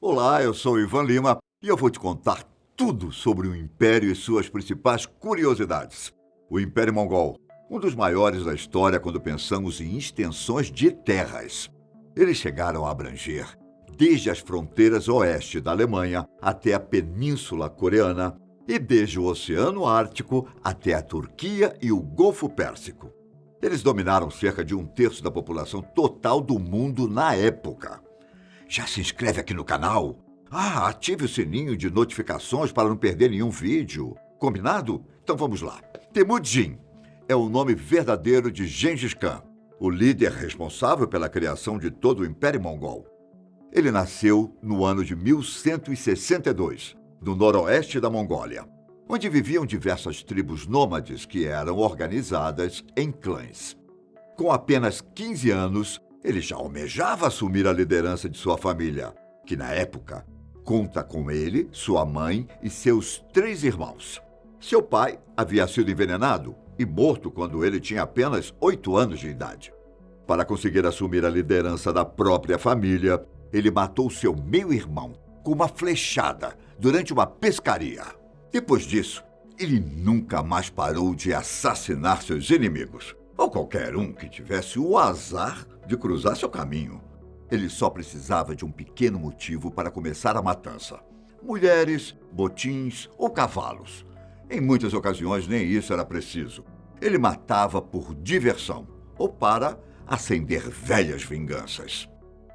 Olá, eu sou Ivan Lima e eu vou te contar tudo sobre o Império e suas principais curiosidades. O Império Mongol, um dos maiores da história quando pensamos em extensões de terras. Eles chegaram a abranger desde as fronteiras oeste da Alemanha até a Península Coreana e desde o Oceano Ártico até a Turquia e o Golfo Pérsico. Eles dominaram cerca de um terço da população total do mundo na época. Já se inscreve aqui no canal? Ative o sininho de notificações para não perder nenhum vídeo. Combinado? Então vamos lá. Temujin é o nome verdadeiro de Gengis Khan, o líder responsável pela criação de todo o Império Mongol. Ele nasceu no ano de 1162, no noroeste da Mongólia, onde viviam diversas tribos nômades que eram organizadas em clãs. Com apenas 15 anos, ele já almejava assumir a liderança de sua família, que na época conta com ele, sua mãe e seus 3 irmãos. Seu pai havia sido envenenado e morto quando ele tinha apenas 8 anos de idade. Para conseguir assumir a liderança da própria família, ele matou seu meio-irmão com uma flechada durante uma pescaria. Depois disso, ele nunca mais parou de assassinar seus inimigos, ou qualquer um que tivesse o azar de cruzar seu caminho. Ele só precisava de um pequeno motivo para começar a matança: mulheres, botins ou cavalos. Em muitas ocasiões, nem isso era preciso. Ele matava por diversão ou para acender velhas vinganças.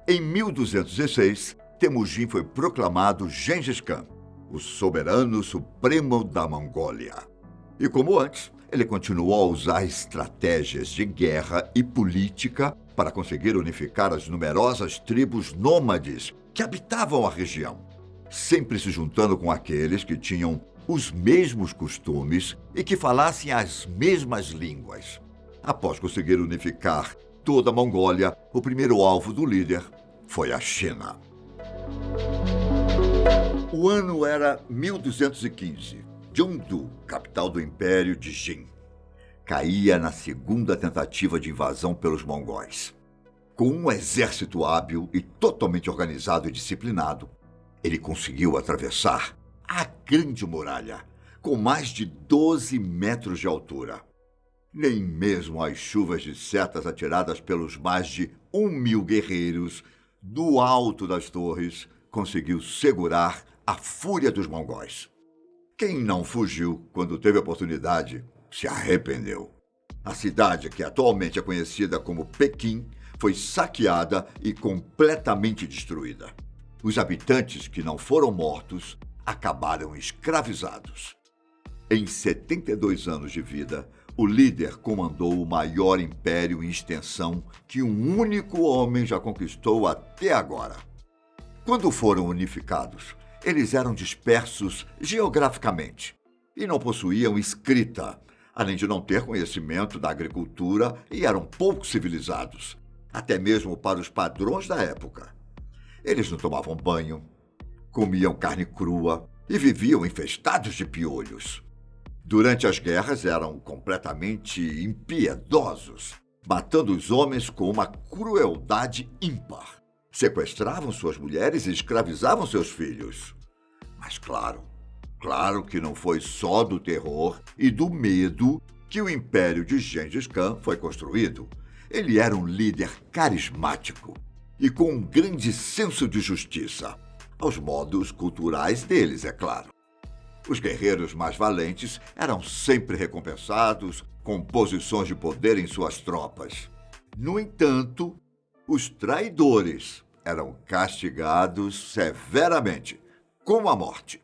Em 1216, Temujin foi proclamado Gengis Khan, o soberano supremo da Mongólia. E como antes, ele continuou a usar estratégias de guerra e política para conseguir unificar as numerosas tribos nômades que habitavam a região, sempre se juntando com aqueles que tinham os mesmos costumes e que falassem as mesmas línguas. Após conseguir unificar toda a Mongólia, o primeiro alvo do líder foi a China. O ano era 1215. Jeondu, capital do Império de Jin, caía na segunda tentativa de invasão pelos mongóis. Com um exército hábil e totalmente organizado e disciplinado, ele conseguiu atravessar a Grande Muralha, com mais de 12 metros de altura. Nem mesmo as chuvas de setas atiradas pelos mais de 1.000 guerreiros do alto das torres conseguiu segurar a fúria dos mongóis. Quem não fugiu quando teve a oportunidade se arrependeu. A cidade, que atualmente é conhecida como Pequim, foi saqueada e completamente destruída. Os habitantes que não foram mortos acabaram escravizados. Em 72 anos de vida, o líder comandou o maior império em extensão que um único homem já conquistou até agora. Quando foram unificados, eles eram dispersos geograficamente e não possuíam escrita, além de não ter conhecimento da agricultura, e eram pouco civilizados, até mesmo para os padrões da época. Eles não tomavam banho, comiam carne crua e viviam infestados de piolhos. Durante as guerras eram completamente impiedosos, matando os homens com uma crueldade ímpar. Sequestravam suas mulheres e escravizavam seus filhos. Mas claro que não foi só do terror e do medo que o Império de Gengis Khan foi construído. Ele era um líder carismático e com um grande senso de justiça, aos modos culturais deles, é claro. Os guerreiros mais valentes eram sempre recompensados com posições de poder em suas tropas. No entanto, os traidores eram castigados severamente, com a morte.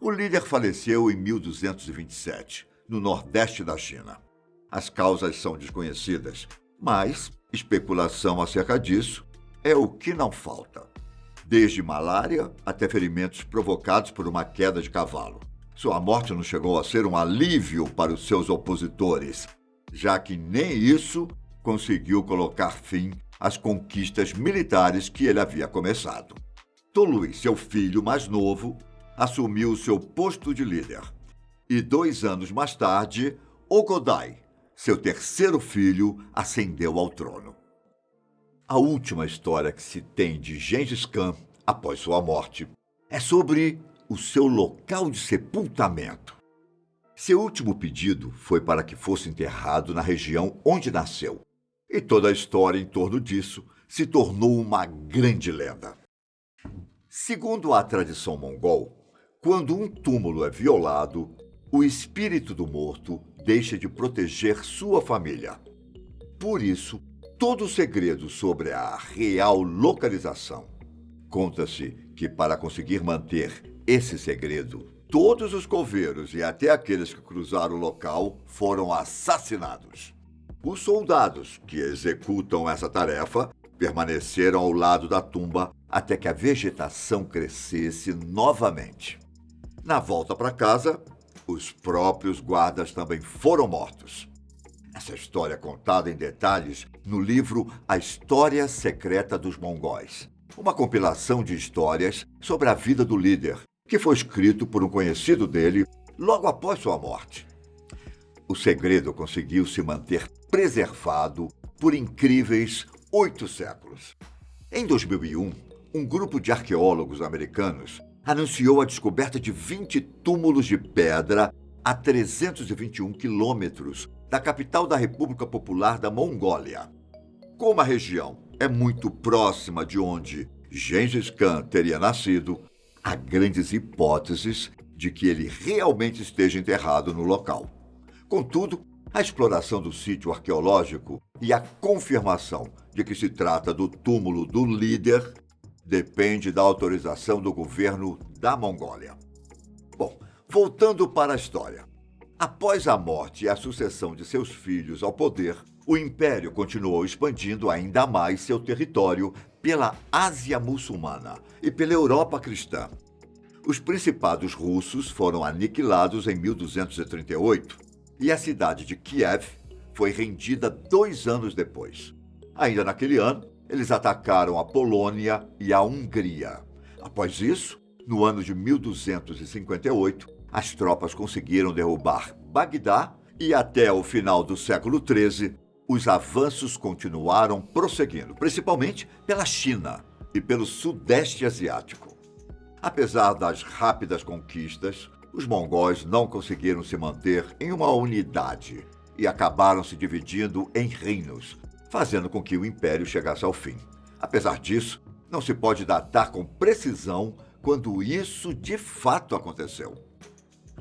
O líder faleceu em 1227, no nordeste da China. As causas são desconhecidas, mas especulação acerca disso é o que não falta. Desde malária até ferimentos provocados por uma queda de cavalo. Sua morte não chegou a ser um alívio para os seus opositores, já que nem isso conseguiu colocar fim às conquistas militares que ele havia começado. Tolui, seu filho mais novo, assumiu seu posto de líder. E 2 anos mais tarde, Ogodai, seu terceiro filho, ascendeu ao trono. A última história que se tem de Gengis Khan após sua morte, é sobre o seu local de sepultamento. Seu último pedido foi para que fosse enterrado na região onde nasceu, e toda a história em torno disso se tornou uma grande lenda. Segundo a tradição mongol, quando um túmulo é violado, o espírito do morto deixa de proteger sua família. Por isso, todo o segredo sobre a real localização. Conta-se que para conseguir manter esse segredo, todos os coveiros e até aqueles que cruzaram o local foram assassinados. Os soldados que executam essa tarefa permaneceram ao lado da tumba até que a vegetação crescesse novamente. Na volta para casa, os próprios guardas também foram mortos. Essa história é contada em detalhes no livro A História Secreta dos Mongóis, uma compilação de histórias sobre a vida do líder, que foi escrito por um conhecido dele logo após sua morte. O segredo conseguiu se manter preservado por incríveis 8 séculos. Em 2001, um grupo de arqueólogos americanos anunciou a descoberta de 20 túmulos de pedra a 321 quilômetros da capital da República Popular da Mongólia. Como a região é muito próxima de onde Gengis Khan teria nascido, há grandes hipóteses de que ele realmente esteja enterrado no local. Contudo, a exploração do sítio arqueológico e a confirmação de que se trata do túmulo do líder depende da autorização do governo da Mongólia. Bom, voltando para a história. Após a morte e a sucessão de seus filhos ao poder, o Império continuou expandindo ainda mais seu território pela Ásia muçulmana e pela Europa cristã. Os principados russos foram aniquilados em 1238 e a cidade de Kiev foi rendida 2 anos depois. Ainda naquele ano, eles atacaram a Polônia e a Hungria. Após isso, no ano de 1258, as tropas conseguiram derrubar Bagdá e até o final do século XIII, os avanços continuaram prosseguindo, principalmente pela China e pelo Sudeste Asiático. Apesar das rápidas conquistas, os mongóis não conseguiram se manter em uma unidade e acabaram se dividindo em reinos, fazendo com que o império chegasse ao fim. Apesar disso, não se pode datar com precisão quando isso de fato aconteceu.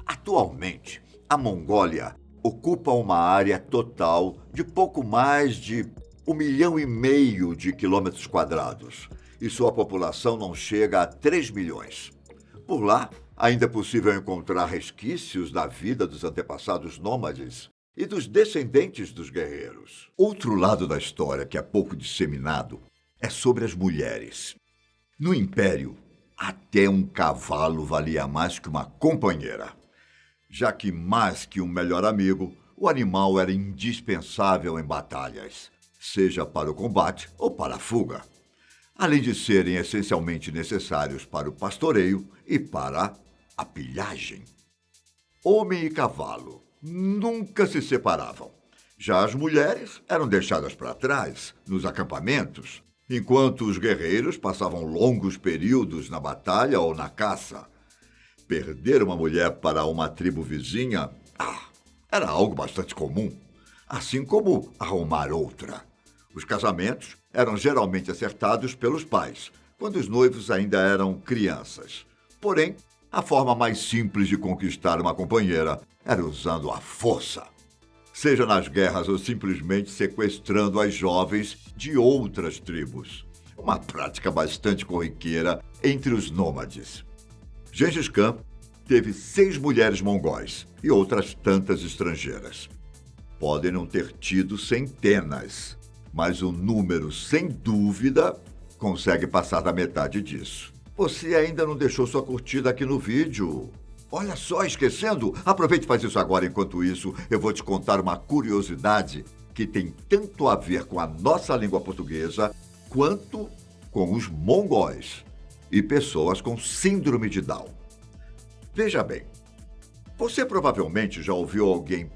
Atualmente, a Mongólia ocupa uma área total de pouco mais de 1,5 milhão de quilômetros quadrados e sua população não chega a 3 milhões. Por lá, ainda é possível encontrar resquícios da vida dos antepassados nômades e dos descendentes dos guerreiros. Outro lado da história que é pouco disseminado é sobre as mulheres. No Império, até um cavalo valia mais que uma companheira, já que mais que um melhor amigo, o animal era indispensável em batalhas, seja para o combate ou para a fuga, além de serem essencialmente necessários para o pastoreio e para a pilhagem. Homem e cavalo nunca se separavam. Já as mulheres eram deixadas para trás, nos acampamentos, enquanto os guerreiros passavam longos períodos na batalha ou na caça. Perder uma mulher para uma tribo vizinha era algo bastante comum, assim como arrumar outra. Os casamentos eram geralmente acertados pelos pais, quando os noivos ainda eram crianças. Porém, a forma mais simples de conquistar uma companheira era usando a força, seja nas guerras ou simplesmente sequestrando as jovens de outras tribos. Uma prática bastante corriqueira entre os nômades. Gengis Khan teve 6 mulheres mongóis e outras tantas estrangeiras. Podem não ter tido centenas, mas o número, sem dúvida, consegue passar da metade disso. Você ainda não deixou sua curtida aqui no vídeo? Olha só, esquecendo, aproveite e faz isso agora. Enquanto isso, eu vou te contar uma curiosidade que tem tanto a ver com a nossa língua portuguesa quanto com os mongóis e pessoas com síndrome de Down. Veja bem, você provavelmente já ouviu alguém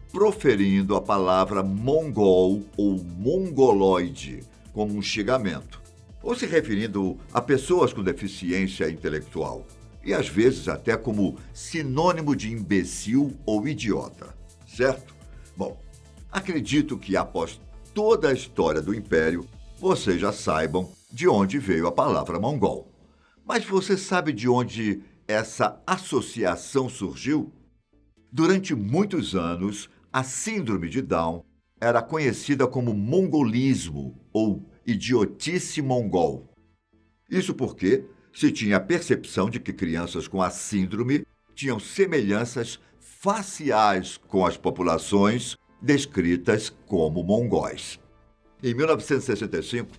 proferindo a palavra mongol ou mongoloide como um xingamento. ou se referindo a pessoas com deficiência intelectual, e às vezes até como sinônimo de imbecil ou idiota, certo? Bom, acredito que após toda a história do Império, vocês já saibam de onde veio a palavra mongol. Mas você sabe de onde essa associação surgiu? Durante muitos anos, a síndrome de Down era conhecida como mongolismo ou idiotice mongol. Isso porque se tinha a percepção de que crianças com a síndrome tinham semelhanças faciais com as populações descritas como mongóis. Em 1965,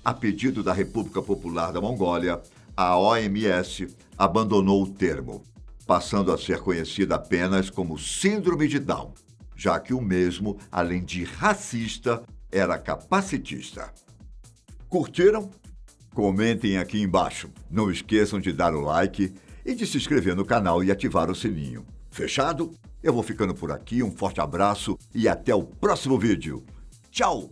a pedido da República Popular da Mongólia, a OMS abandonou o termo, passando a ser conhecida apenas como Síndrome de Down, já que o mesmo, além de racista, era capacitista. Curtiram? Comentem aqui embaixo. Não esqueçam de dar o like e de se inscrever no canal e ativar o sininho. Fechado? Eu vou ficando por aqui, um forte abraço e até o próximo vídeo. Tchau!